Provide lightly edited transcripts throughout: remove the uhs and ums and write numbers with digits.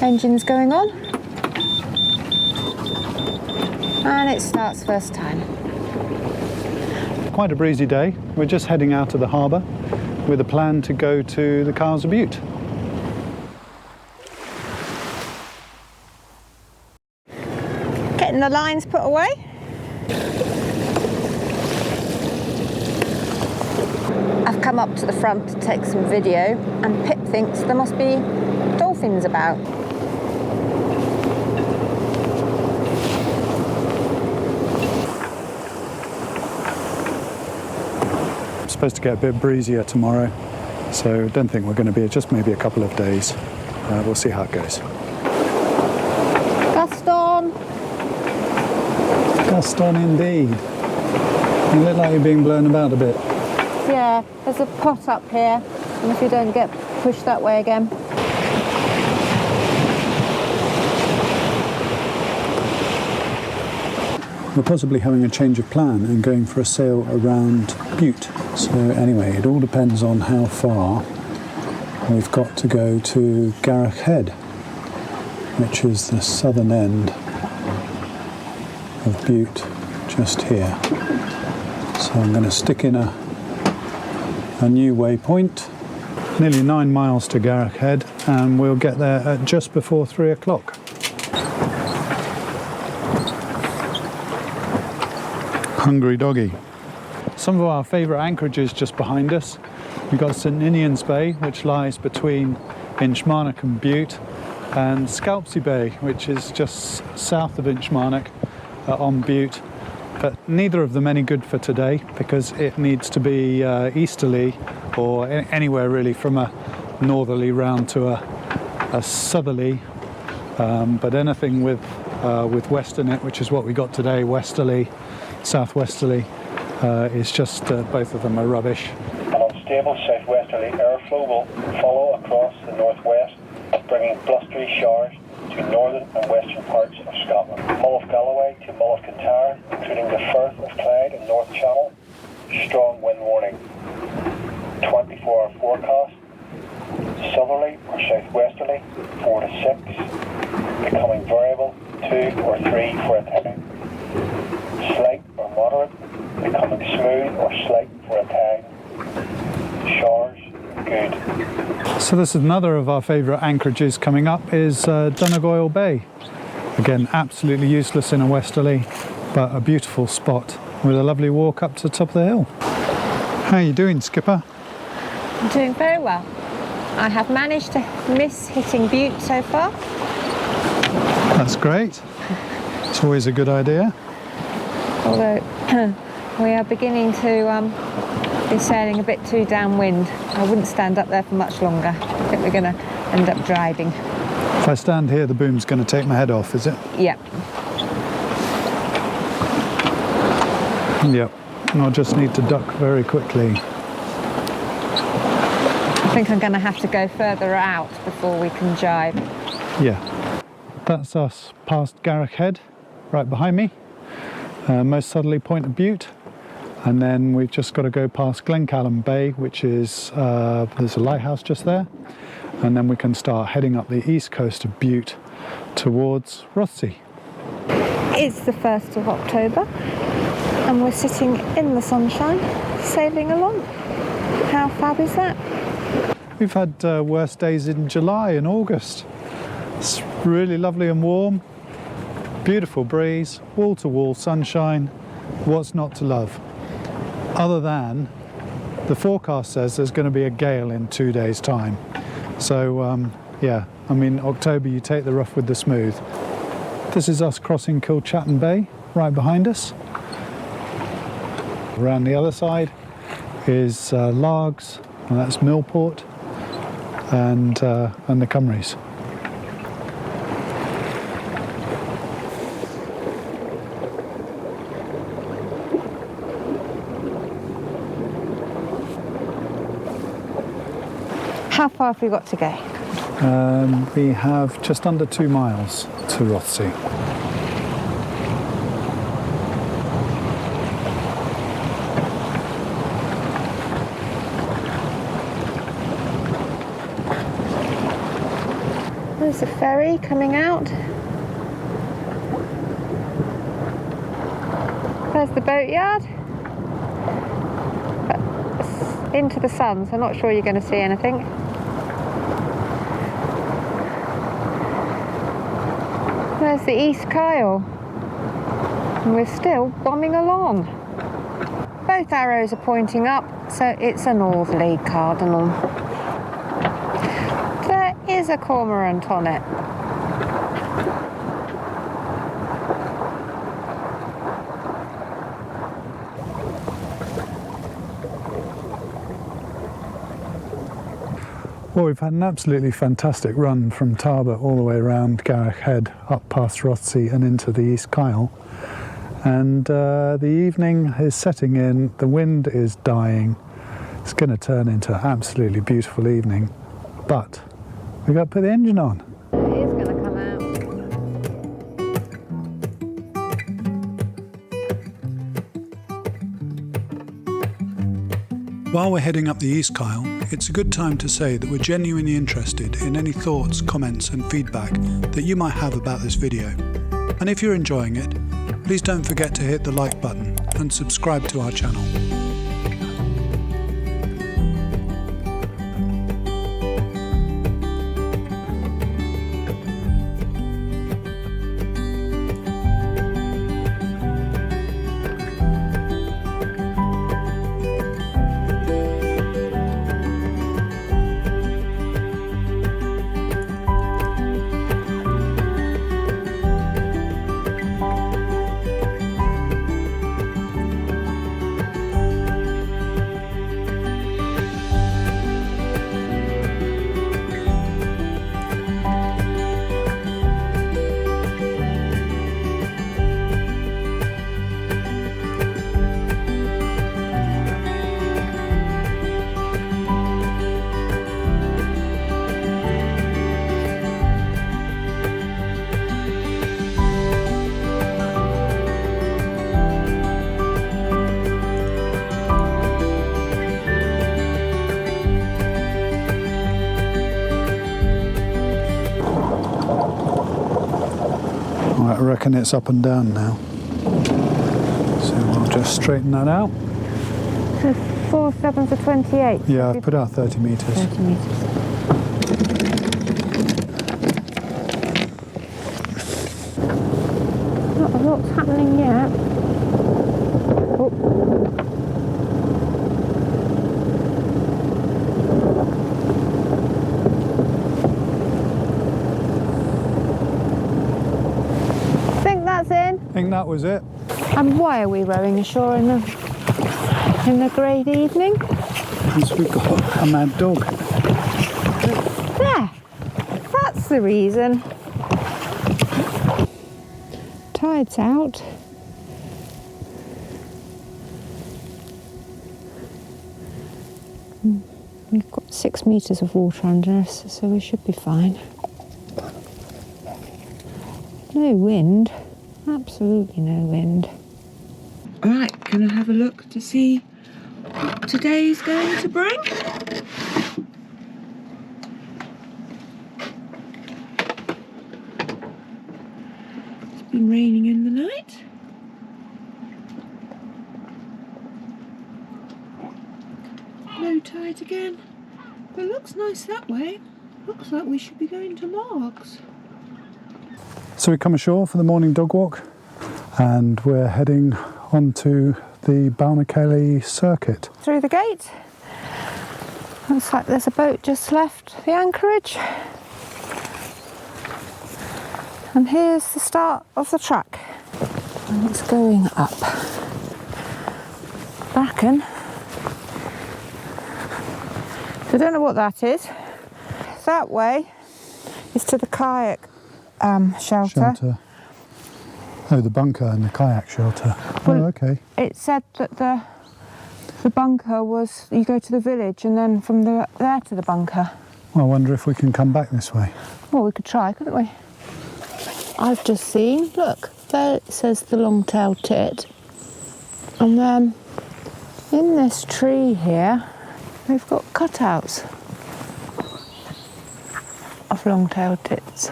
Engine's going on. And it starts first time. Quite a breezy day. We're just heading out of the harbour with a plan to go to the Kyles of Bute. Getting the lines put away. I've come up to the front to take some video, and Pip thinks there must be dolphins about. Supposed to get a bit breezier tomorrow, so don't think we're going to be here, just maybe a couple of days. We'll see how it goes. Gust on. Gust on indeed. You look like you're being blown about a bit. Yeah, there's a pot up here, and if you don't get pushed that way again. We're possibly having a change of plan and going for a sail around Bute. So anyway, it all depends on how far we've got to go to Garrick Head, which is the southern end of Bute, just here. So I'm going to stick in a new waypoint. Nearly 9 miles to Garrick Head, and we'll get there at just before 3 o'clock. Hungry doggy. Some of our favourite anchorages just behind us. We've got St Ninian's Bay, which lies between Inchmarnock and Bute, and Scalpsy Bay, which is just south of Inchmarnock on Bute. But neither of them any good for today, because it needs to be easterly, or anywhere really from a northerly round to a southerly. But anything with west in it, which is what we got today, westerly, southwesterly, is just both of them are rubbish. An unstable southwesterly airflow will follow across the northwest, bringing blustery showers to northern and western parts of Scotland. Mull of Galloway to Mull of Kintyre, including the Firth of Clyde and North Channel. Strong wind warning. 24-hour forecast. Southerly or southwesterly 4 to 6, becoming variable 2 or 3 for a time. Slight or moderate, becoming smooth or slight for a time. Showers good. So this is another of our favourite anchorages coming up, is Donegal Bay. Again, absolutely useless in a westerly, but a beautiful spot with a lovely walk up to the top of the hill. How are you doing, Skipper? I'm doing very well. I have managed to miss hitting Bute so far. That's great. It's always a good idea. Although we are beginning to be sailing a bit too downwind. I wouldn't stand up there for much longer. I think we're going to end up driving. If I stand here, the boom's going to take my head off, is it? Yep. Yep. And I'll just need to duck very quickly. I think I'm going to have to go further out before we can jibe. Yeah. That's us past Garrick Head, right behind me. Most southerly point of Bute. And then we've just got to go past Glencallum Bay, which is, there's a lighthouse just there. And then we can start heading up the east coast of Bute towards Rothesay. It's the 1st of October and we're sitting in the sunshine, sailing along. How fab is that? We've had worse days in July and August. It's really lovely and warm, beautiful breeze, wall-to-wall sunshine. What's not to love? Other than the forecast says there's going to be a gale in 2 days' time. So yeah, I mean, October, you take the rough with the smooth. This is us crossing Kilchatton Bay, right behind us. Around the other side is Largs, and that's Millport, and the Cymrys. How far have we got to go? We have just under 2 miles to Rothesay. There's the ferry coming out. There's the boatyard. It's into the sun, so I'm not sure you're going to see anything. There's the East Kyle. And we're still bombing along. Both arrows are pointing up, so it's a northerly cardinal. There is a cormorant on it. Well, we've had an absolutely fantastic run from Tarbert all the way around Garrick Head, up past Rothesay and into the East Kyle. And the evening is setting in, the wind is dying. It's going to turn into an absolutely beautiful evening. But we've got to put the engine on. It is going to come out. While we're heading up the East Kyle, it's a good time to say that we're genuinely interested in any thoughts, comments and feedback that you might have about this video. And if you're enjoying it, please don't forget to hit the like button and subscribe to our channel. I reckon it's up and down now. So we'll just straighten that out. So 4 7s are 28. Yeah, I've put out 30 metres. 30 metres. Not a lot's happening yet. Oh. In. I think that was it. And why are we rowing ashore in the grey evening? Because we've got a mad dog. There, that's the reason. Tide's out. We've got 6 metres of water under us, so we should be fine. No wind. Absolutely no wind. Right, gonna have a look to see what today's going to bring. It's been raining in the night. Low tide again. But it looks nice that way. Looks like we should be going to Largs. So we come ashore for the morning dog walk and we're heading onto the Balnakelly circuit. Through the gate. Looks like there's a boat just left the anchorage. And here's the start of the track. And it's going up. Bracken. So I don't know what that is. That way is to the kayak shelter. Oh, the bunker and the kayak shelter. Well, oh, okay. It said that the bunker was, you go to the village and then from there to the bunker. Well, I wonder if we can come back this way. Well, we could try, couldn't we? I've just seen, look, there it says the long-tailed tit. And then in this tree here, we've got cutouts of long-tailed tits.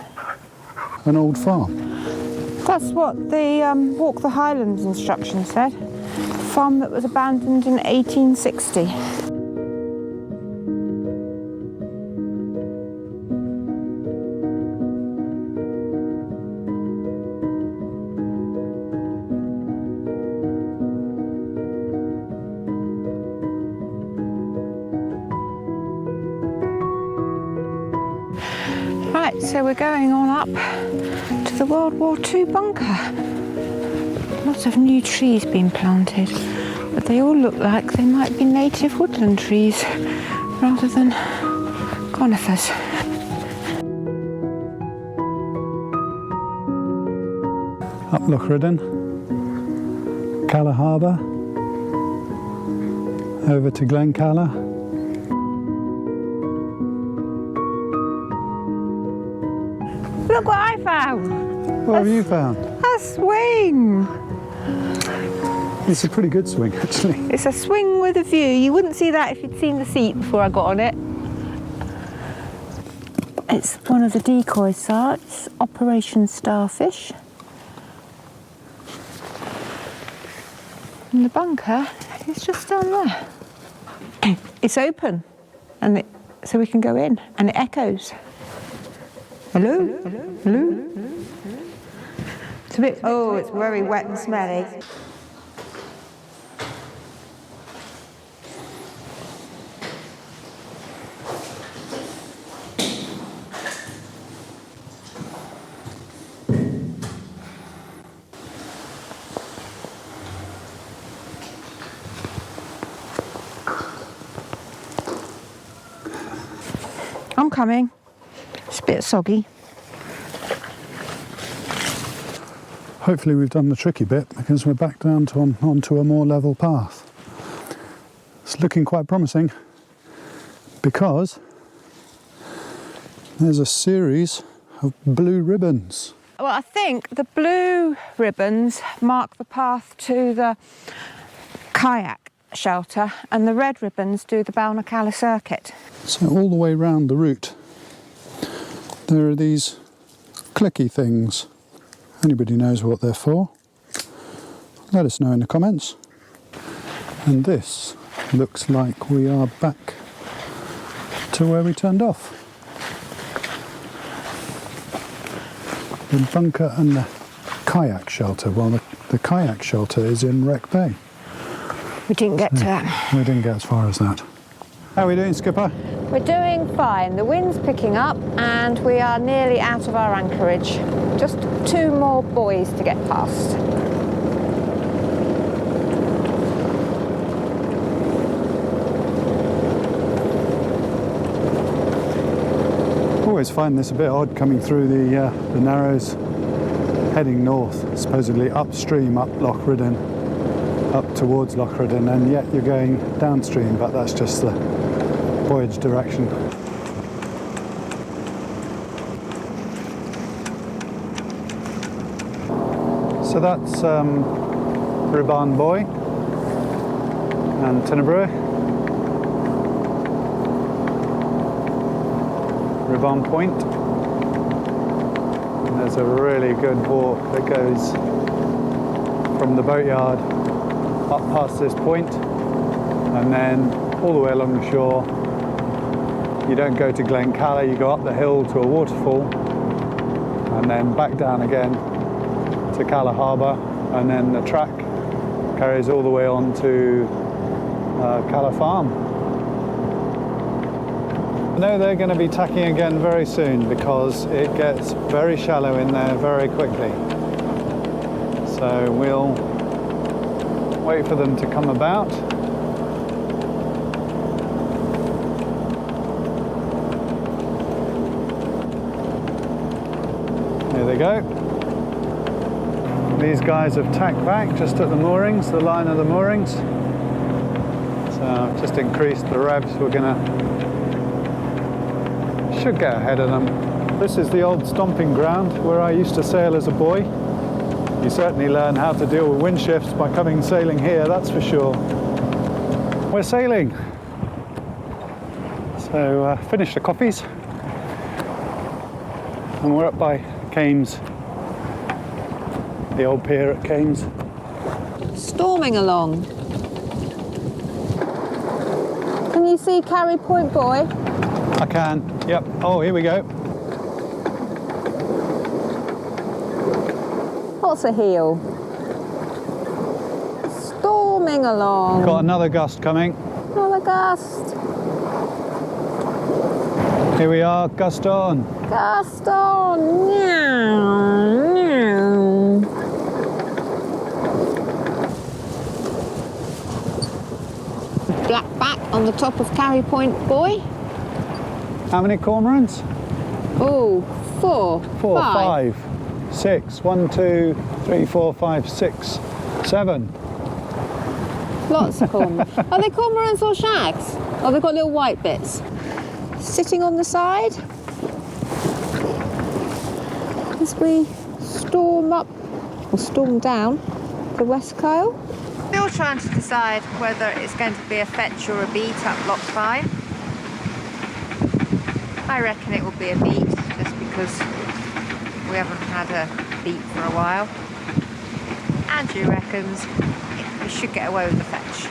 An old farm. That's what the Walk the Highlands instructions said. A farm that was abandoned in 1860. Right, so we're going on up to the World War II bunker. Lots of new trees being planted, but they all look like they might be native woodland trees rather than conifers. Up Loch Ridden, Calla Harbour, over to Glencalla. Look what I found! What have you found? A swing! It's a pretty good swing, actually. It's a swing with a view. You wouldn't see that if you'd seen the seat before I got on it. It's one of the decoy sites, Operation Starfish. And the bunker is just down there. It's open, and so we can go in, and it echoes. Hello? Hello? Hello? It's a bit, oh, it's very wet and smelly. I'm coming. It's a bit soggy. Hopefully we've done the tricky bit because we're back down to onto a more level path. It's looking quite promising because there's a series of blue ribbons. Well, I think the blue ribbons mark the path to the kayak shelter, and the red ribbons do the Balnacalla circuit. So all the way round the route there are these clicky things. Anybody knows what they're for? Let us know in the comments. And this looks like we are back to where we turned off. The bunker and the kayak shelter. Well, the kayak shelter is in Wreck Bay. We didn't get to that. We didn't get as far as that. How are we doing, Skipper? We're doing fine. The wind's picking up and we are nearly out of our anchorage. Just 2 more buoys to get past. Always find this a bit odd coming through the Narrows, heading north, supposedly upstream up Loch Ridden, up towards Loch Ridden, and yet you're going downstream, but that's just the voyage direction. So that's Riban Buoy and Tinnaburra. Riban Point. And there's a really good walk that goes from the boatyard up past this point and then all the way along the shore. You don't go to Glencalla, you go up the hill to a waterfall and then back down again to Calla Harbour, and then the track carries all the way on to Calla Farm. I know they're going to be tacking again very soon because it gets very shallow in there very quickly. So we'll wait for them to come about. Here they go. These guys have tacked back just at the moorings, the line of the moorings. So I've just increased the revs. We're should get ahead of them. This is the old stomping ground where I used to sail as a boy. You certainly learn how to deal with wind shifts by coming sailing here, that's for sure. We're sailing. So finished the coffees. And we're up by Kames, the old pier at Kames. Storming along. Can you see Carry Point Boy? I can, yep. Oh, here we go. What's a heel? Storming along. Got another gust coming. Another gust. Here we are, gust on. Gust on. Meow, meow. Black back on the top of Carry Point Boy. How many cormorants? Oh, four. 4, 5, 6. 1, 2, 3, 4, 5, 6, 7. Lots of cormorants. Are they cormorants or shags? Oh, they've got little white bits. Sitting on the side as we storm up, or storm down, the West Kyle. Still trying to decide whether it's going to be a fetch or a beat up Loch Fyne. I reckon it will be a beat, just because we haven't had a beat for a while. Andrew reckons we should get away with the fetch.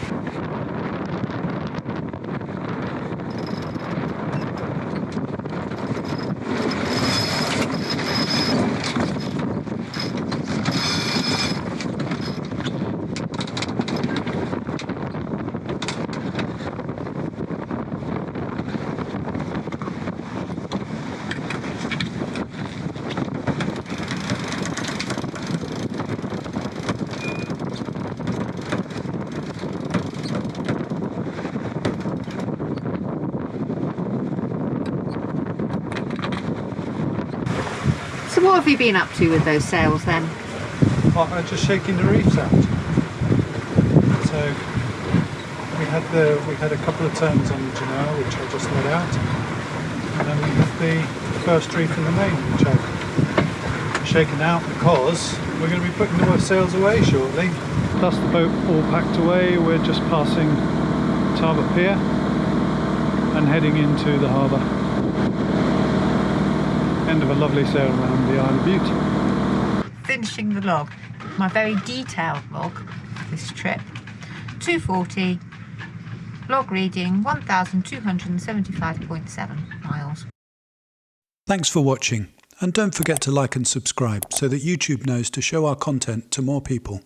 So what have you been up to with those sails then? Oh, I'm just shaking the reefs out. So we had a couple of turns on the Genoa, which I just let out, and then we have the first reef in the main, which I've shaken out because we're going to be putting the sails away shortly. That's the boat all packed away. We're just passing Tarbert Pier and heading into the harbour. End of a lovely sail around the Isle of Bute. Finishing the log, my very detailed log of this trip. 240, log reading 1,275.7 miles. Thanks for watching, and don't forget to like and subscribe so that YouTube knows to show our content to more people.